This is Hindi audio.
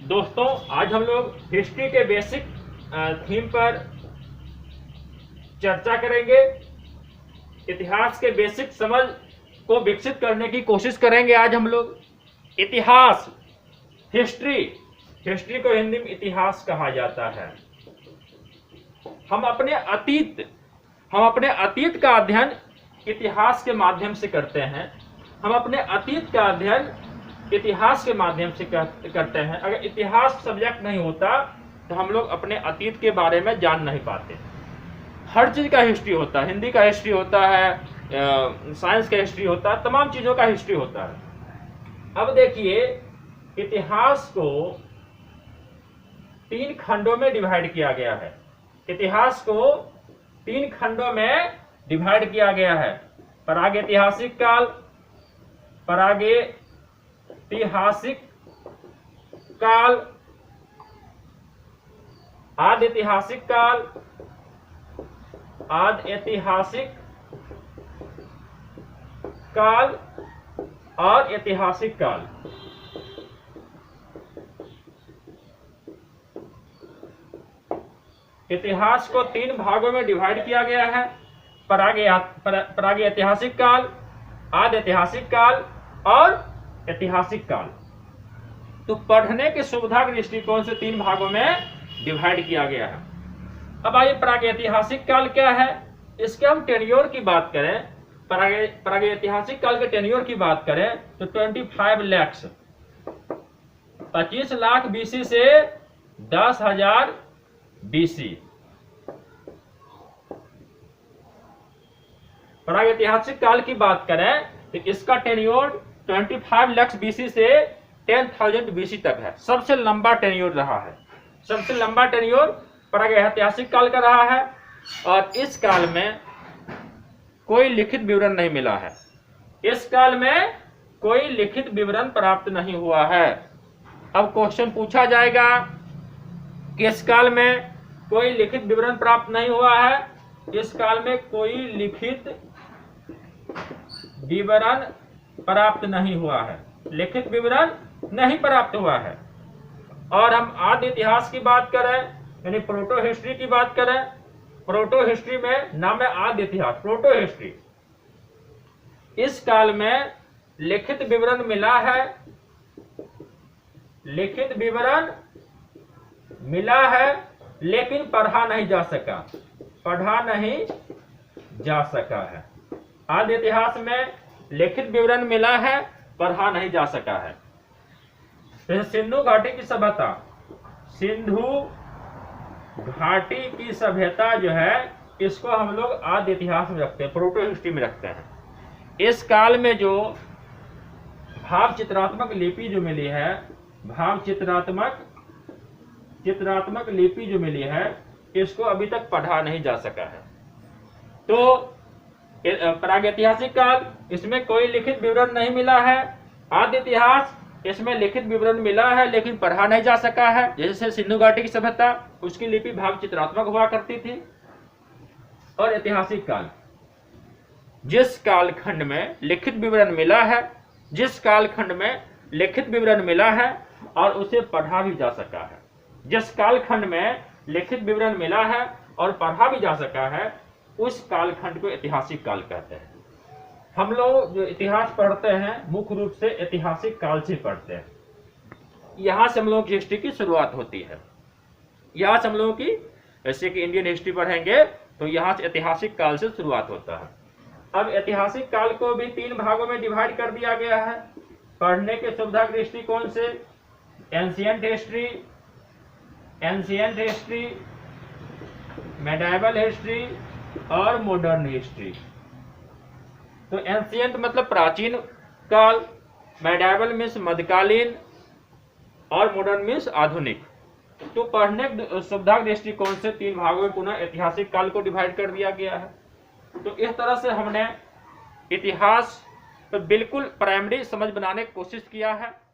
दोस्तों, आज हम लोग हिस्ट्री के बेसिक थीम पर चर्चा करेंगे। इतिहास के बेसिक समझ को विकसित करने की कोशिश करेंगे। आज हम लोग इतिहास, हिस्ट्री को हिंदी में इतिहास कहा जाता है। हम अपने अतीत का अध्ययन इतिहास के माध्यम से करते हैं। हम अपने अतीत का अध्ययन इतिहास के माध्यम से करते हैं। अगर इतिहास सब्जेक्ट नहीं होता तो हम लोग अपने अतीत के बारे में जान नहीं पाते। हर चीज का हिस्ट्री होता है, हिंदी का हिस्ट्री होता है, साइंस का हिस्ट्री होता है, तमाम चीजों का हिस्ट्री होता है। अब देखिए, इतिहास को 3 खंडों में डिवाइड किया गया है। इतिहास को 3 खंडों में डिवाइड किया गया है। प्रागैतिहासिक काल, प्रागैतिहासिक काल, आद्यैतिहासिक काल, आद्यैतिहासिक काल और ऐतिहासिक काल। इतिहास को 3 भागों में डिवाइड किया गया है। प्रागैतिहासिक काल, आद्यैतिहासिक काल और ऐतिहासिक काल। तो पढ़ने के सुविधा के दृष्टिकोण से 3 भागों में डिवाइड किया गया है। अब आइए, प्रागैतिहासिक काल क्या है, इसके हम टेन्योर की बात करें। प्रागैतिहासिक काल के टेन्योर की बात करें तो 25 लाख बीसी से 10,000 बीसी। प्रागैतिहासिक काल की बात करें तो इसका टेन्योर 25 लाख बीसी से 10,000 बीसी तक है। सबसे लंबा टेन्योर रहा है। सबसे लंबा टेन्योर प्रागैतिहासिक काल का रहा है और इस काल में कोई लिखित विवरण नहीं मिला है। इस काल में कोई लिखित विवरण प्राप्त नहीं हुआ है। अब क्वेश्चन पूछा जाएगा कि इस काल में कोई लिखित विवरण प्राप्त नहीं हुआ है। इस काल में कोई लिखित विवरण प्राप्त नहीं हुआ है। लिखित विवरण नहीं प्राप्त हुआ है। और हम आद्य इतिहास की बात करें, यानी प्रोटो हिस्ट्री की बात करें, प्रोटो हिस्ट्री में नाम है आद्य इतिहास, प्रोटो हिस्ट्री। इस काल में लिखित विवरण मिला है, लिखित विवरण मिला है, लेकिन पढ़ा नहीं जा सका, पढ़ा नहीं जा सका है। आद्य इतिहास में लिखित विवरण मिला है, पढ़ा नहीं जा सका है। सिंधु घाटी की सभ्यता, सिंधु घाटी की सभ्यता जो है, इसको हम लोग आद्य इतिहास में रखते हैं, प्रोटो हिस्ट्री में रखते हैं। इस काल में जो भाव चित्रात्मक लिपि जो मिली है, भाव चित्रात्मक लिपि जो मिली है, इसको अभी तक पढ़ा नहीं जा सका है। तो प्रागैतिहासिक काल, इसमें कोई लिखित विवरण नहीं मिला है। आद्य इतिहास, इसमें लिखित विवरण मिला है लेकिन पढ़ा नहीं जा सका है। जैसे सिंधु घाटी की सभ्यता, उसकी लिपि भाव चित्रात्मक हुआ करती थी। और ऐतिहासिक काल, जिस कालखंड में लिखित विवरण मिला है, जिस कालखंड में लिखित विवरण मिला है और उसे पढ़ा भी जा सका है, जिस कालखंड में लिखित विवरण मिला है और पढ़ा भी जा सका है, उस कालखंड को ऐतिहासिक काल कहते हैं। हम लोग जो इतिहास पढ़ते हैं मुख्य रूप से ऐतिहासिक काल से पढ़ते हैं। यहाँ से हम लोगों की हिस्ट्री की शुरुआत होती है। यहाँ से हम लोगों की, जैसे कि इंडियन हिस्ट्री पढ़ेंगे तो यहाँ से ऐतिहासिक काल से शुरुआत होता है। अब ऐतिहासिक काल को भी 3 भागों में डिवाइड कर दिया गया है पढ़ने के सुविधा के दृष्टिकोण से। एंशिएंट हिस्ट्री, मेडाइवल हिस्ट्री और मॉडर्न हिस्ट्री। तो एंशिएंट मतलब प्राचीन काल, मेडाइवल मीन्स मध्यकालीन और मॉडर्न मीन्स आधुनिक। तो पढ़ने की सुविधा के दृष्टिकोण से 3 भागों में पुनः ऐतिहासिक काल को डिवाइड कर दिया गया है। तो इस तरह से हमने इतिहास पर बिल्कुल प्राइमरी समझ बनाने की कोशिश किया है।